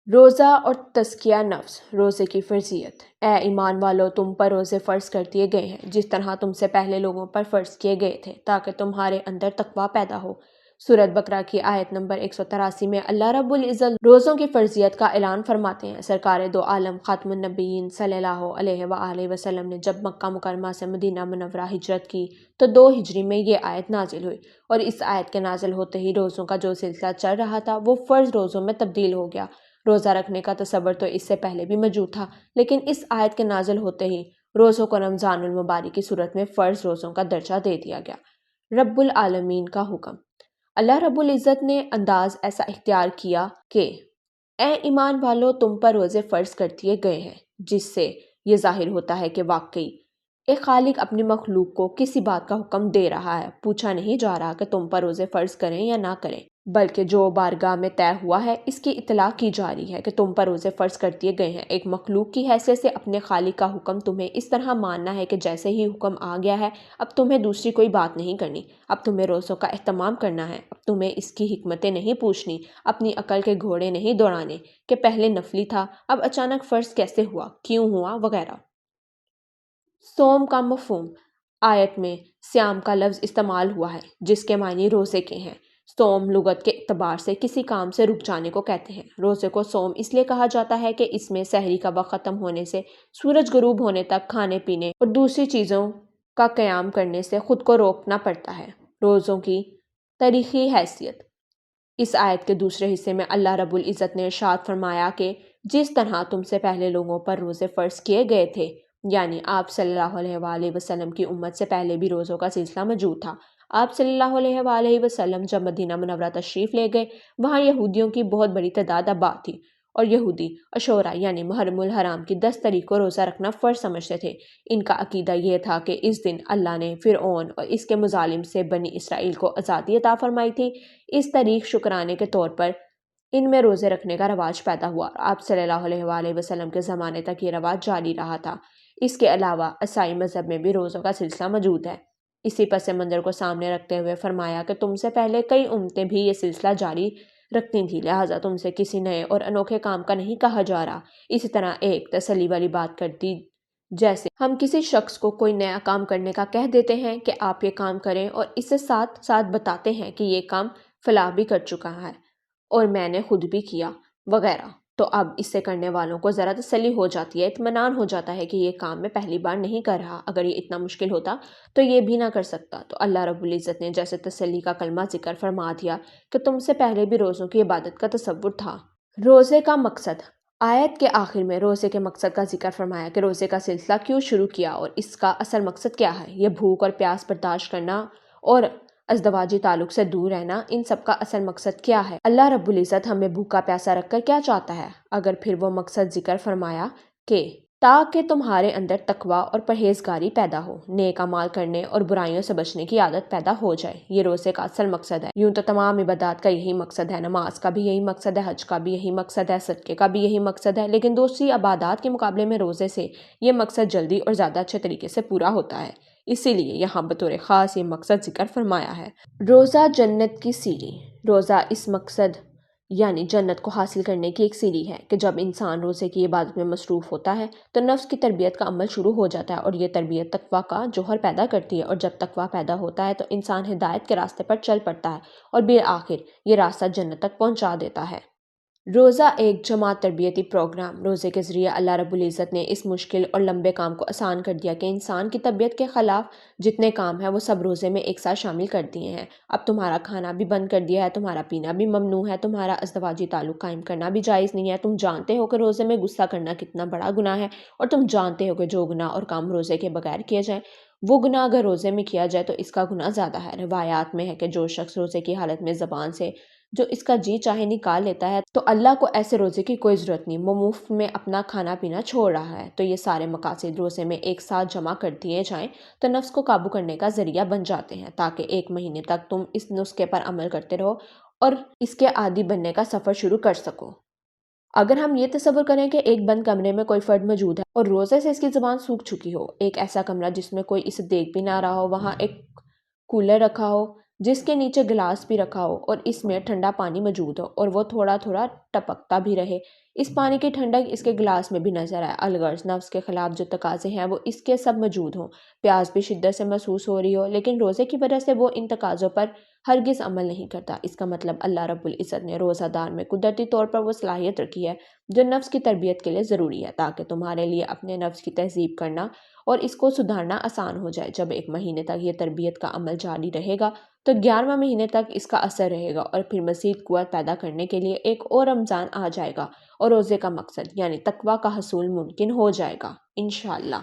روزہ اور تزکیہ نفس، روزے کی فرضیت۔ اے ایمان والو، تم پر روزے فرض کر دیے گئے ہیں جس طرح تم سے پہلے لوگوں پر فرض کیے گئے تھے تاکہ تمہارے اندر تقویٰ پیدا ہو۔ سورۃ بقرہ کی آیت نمبر 183 میں اللہ رب العزت روزوں کی فرضیت کا اعلان فرماتے ہیں۔ سرکار دو عالم خاتم النبیین صلی اللہ علیہ وآلہ وسلم نے جب مکہ مکرمہ سے مدینہ منورہ ہجرت کی تو 2 ہجری میں یہ آیت نازل ہوئی، اور اس آیت کے نازل ہوتے ہی روزوں کا جو سلسلہ چل رہا تھا وہ فرض روزوں میں تبدیل ہو گیا۔ روزہ رکھنے کا تصور تو اس سے پہلے بھی موجود تھا، لیکن اس آیت کے نازل ہوتے ہی روزوں کو رمضان المبارک کی صورت میں فرض روزوں کا درجہ دے دیا گیا۔ رب العالمین کا حکم۔ اللہ رب العزت نے انداز ایسا اختیار کیا کہ اے ایمان والو، تم پر روزے فرض کر دیے گئے ہیں، جس سے یہ ظاہر ہوتا ہے کہ واقعی ایک خالق اپنی مخلوق کو کسی بات کا حکم دے رہا ہے۔ پوچھا نہیں جا رہا کہ تم پر روزے فرض کریں یا نہ کریں، بلکہ جو بارگاہ میں طے ہوا ہے اس کی اطلاع کی جا رہی ہے کہ تم پر روزے فرض کر دیے گئے ہیں۔ ایک مخلوق کی حیثیت سے اپنے خالق کا حکم تمہیں اس طرح ماننا ہے کہ جیسے ہی حکم آ گیا ہے اب تمہیں دوسری کوئی بات نہیں کرنی، اب تمہیں روزوں کا اہتمام کرنا ہے، اب تمہیں اس کی حکمتیں نہیں پوچھنی، اپنی عقل کے گھوڑے نہیں دوڑانے کہ پہلے نفلی تھا اب اچانک فرض کیسے ہوا، کیوں ہوا، وغیرہ۔ صوم کا مفہوم۔ آیت میں صیام کا لفظ استعمال ہوا ہے جس کے معنی روزے کے ہیں۔ صوم لغت کے اعتبار سے کسی کام سے رک جانے کو کہتے ہیں۔ روزے کو صوم اس لیے کہا جاتا ہے کہ اس میں سحری کا وقت ختم ہونے سے سورج غروب ہونے تک کھانے پینے اور دوسری چیزوں کا قیام کرنے سے خود کو روکنا پڑتا ہے۔ روزوں کی تاریخی حیثیت۔ اس آیت کے دوسرے حصے میں اللہ رب العزت نے ارشاد فرمایا کہ جس طرح تم سے پہلے لوگوں پر روزے فرض کیے گئے تھے، یعنی آپ صلی اللہ علیہ وآلہ وسلم کی امت سے پہلے بھی روزوں کا سلسلہ موجود تھا۔ آپ صلی اللہ علیہ وآلہ وسلم جب مدینہ منورہ تشریف لے گئے، وہاں یہودیوں کی بہت بڑی تعداد آباد تھی، اور یہودی عاشوراء یعنی محرم الحرام کی 10 تاریخ کو روزہ رکھنا فرض سمجھتے تھے۔ ان کا عقیدہ یہ تھا کہ اس دن اللہ نے فرعون اور اس کے مظالم سے بنی اسرائیل کو آزادی عطا فرمائی تھی۔ اس تاریخ شکرانے کے طور پر ان میں روزے رکھنے کا رواج پیدا ہوا، اور آپ صلی اللہ علیہ وآلہ وسلم کے زمانے تک یہ رواج جاری رہا تھا۔ اس کے علاوہ عیسائی مذہب میں بھی روزوں کا سلسلہ موجود ہے۔ اسی پس منظر کو سامنے رکھتے ہوئے فرمایا کہ تم سے پہلے کئی امتیں بھی یہ سلسلہ جاری رکھتی تھیں، لہٰذا تم سے کسی نئے اور انوکھے کام کا نہیں کہا جا رہا۔ اسی طرح ایک تسلی والی بات کر دی، جیسے ہم کسی شخص کو کوئی نیا کام کرنے کا کہہ دیتے ہیں کہ آپ یہ کام کریں، اور اسے ساتھ ساتھ بتاتے ہیں کہ یہ کام فلاں بھی کر چکا ہے اور میں نے خود بھی کیا، وغیرہ۔ تو اب اس سے کرنے والوں کو ذرا تسلی ہو جاتی ہے، اطمینان ہو جاتا ہے کہ یہ کام میں پہلی بار نہیں کر رہا، اگر یہ اتنا مشکل ہوتا تو یہ بھی نہ کر سکتا۔ تو اللہ رب العزت نے جیسے تسلی کا کلمہ ذکر فرما دیا کہ تم سے پہلے بھی روزوں کی عبادت کا تصور تھا۔ روزے کا مقصد۔ آیت کے آخر میں روزے کے مقصد کا ذکر فرمایا کہ روزے کا سلسلہ کیوں شروع کیا اور اس کا اصل مقصد کیا ہے۔ یہ بھوک اور پیاس برداشت کرنا اور ازدواجی تعلق سے دور رہنا، ان سب کا اصل مقصد کیا ہے؟ اللہ رب العزت ہمیں بھوکا پیاسا رکھ کر کیا چاہتا ہے؟ اگر پھر وہ مقصد ذکر فرمایا کہ تاکہ تمہارے اندر تقویٰ اور پرہیزگاری پیدا ہو، نیک اعمال کرنے اور برائیوں سے بچنے کی عادت پیدا ہو جائے، یہ روزے کا اصل مقصد ہے۔ یوں تو تمام عبادات کا یہی مقصد ہے، نماز کا بھی یہی مقصد ہے، حج کا بھی یہی مقصد ہے، صدقے کا بھی یہی مقصد ہے، لیکن دوسری عبادات کے مقابلے میں روزے سے یہ مقصد جلدی اور زیادہ اچھے طریقے سے پورا ہوتا ہے، اسی لیے یہاں بطور خاص یہ مقصد ذکر فرمایا ہے۔ روزہ جنت کی سیڑھی۔ روزہ اس مقصد یعنی جنت کو حاصل کرنے کی ایک سیڑھی ہے کہ جب انسان روزے کی عبادت میں مصروف ہوتا ہے تو نفس کی تربیت کا عمل شروع ہو جاتا ہے، اور یہ تربیت تقویٰ کا جوہر پیدا کرتی ہے، اور جب تقویٰ پیدا ہوتا ہے تو انسان ہدایت کے راستے پر چل پڑتا ہے، اور بالآخر یہ راستہ جنت تک پہنچا دیتا ہے۔ روزہ ایک جماعت تربیتی پروگرام۔ روزے کے ذریعے اللہ رب العزت نے اس مشکل اور لمبے کام کو آسان کر دیا کہ انسان کی طبیعت کے خلاف جتنے کام ہیں وہ سب روزے میں ایک ساتھ شامل کر دیے ہیں۔ اب تمہارا کھانا بھی بند کر دیا ہے، تمہارا پینا بھی ممنوع ہے، تمہارا ازدواجی تعلق قائم کرنا بھی جائز نہیں ہے۔ تم جانتے ہو کہ روزے میں غصہ کرنا کتنا بڑا گناہ ہے، اور تم جانتے ہو کہ جو گناہ اور کام روزے کے بغیر کیے جائیں وہ گناہ اگر روزے میں کیا جائے تو اس کا گناہ زیادہ ہے۔ روایات میں ہے کہ جو شخص روزے کی حالت میں زبان سے جو اس کا جی چاہے نکال لیتا ہے تو اللہ کو ایسے روزے کی کوئی ضرورت نہیں، وہ مفت میں اپنا کھانا پینا چھوڑ رہا ہے۔ تو یہ سارے مقاصد روزے میں ایک ساتھ جمع کر دیے جائیں تو نفس کو قابو کرنے کا ذریعہ بن جاتے ہیں، تاکہ ایک مہینے تک تم اس نسخے پر عمل کرتے رہو اور اس کے عادی بننے کا سفر شروع کر سکو۔ اگر ہم یہ تصور کریں کہ ایک بند کمرے میں کوئی فرد موجود ہے اور روزے سے اس کی زبان سوکھ چکی ہو، ایک ایسا کمرہ جس میں کوئی اسے دیکھ بھی نہ رہا ہو، وہاں ایک کولر رکھا ہو جس کے نیچے گلاس بھی رکھا ہو اور اس میں ٹھنڈا پانی موجود ہو، اور وہ تھوڑا تھوڑا ٹپکتا بھی رہے۔ اس پانی کی ٹھنڈک اس کے گلاس میں بھی نظر آئے، الغرض نفس کے خلاف جو تقاضے ہیں وہ اس کے سب موجود ہوں، پیاس بھی شدت سے محسوس ہو رہی ہو، لیکن روزے کی وجہ سے وہ ان تقاضوں پر ہرگز عمل نہیں کرتا۔ اس کا مطلب اللہ رب العزت نے روزہ دار میں قدرتی طور پر وہ صلاحیت رکھی ہے جو نفس کی تربیت کے لیے ضروری ہے، تاکہ تمہارے لیے اپنے نفس کی تہذیب کرنا اور اس کو سدھارنا آسان ہو جائے۔ جب ایک مہینے تک یہ تربیت کا عمل جاری رہے گا تو 11واں مہینے تک اس کا اثر رہے گا، اور پھر مزید قوت پیدا کرنے کے لیے ایک اور رمضان آ جائے گا اور روزے کا مقصد یعنی تقویٰ کا حصول ممکن ہو جائے گا انشاءاللہ۔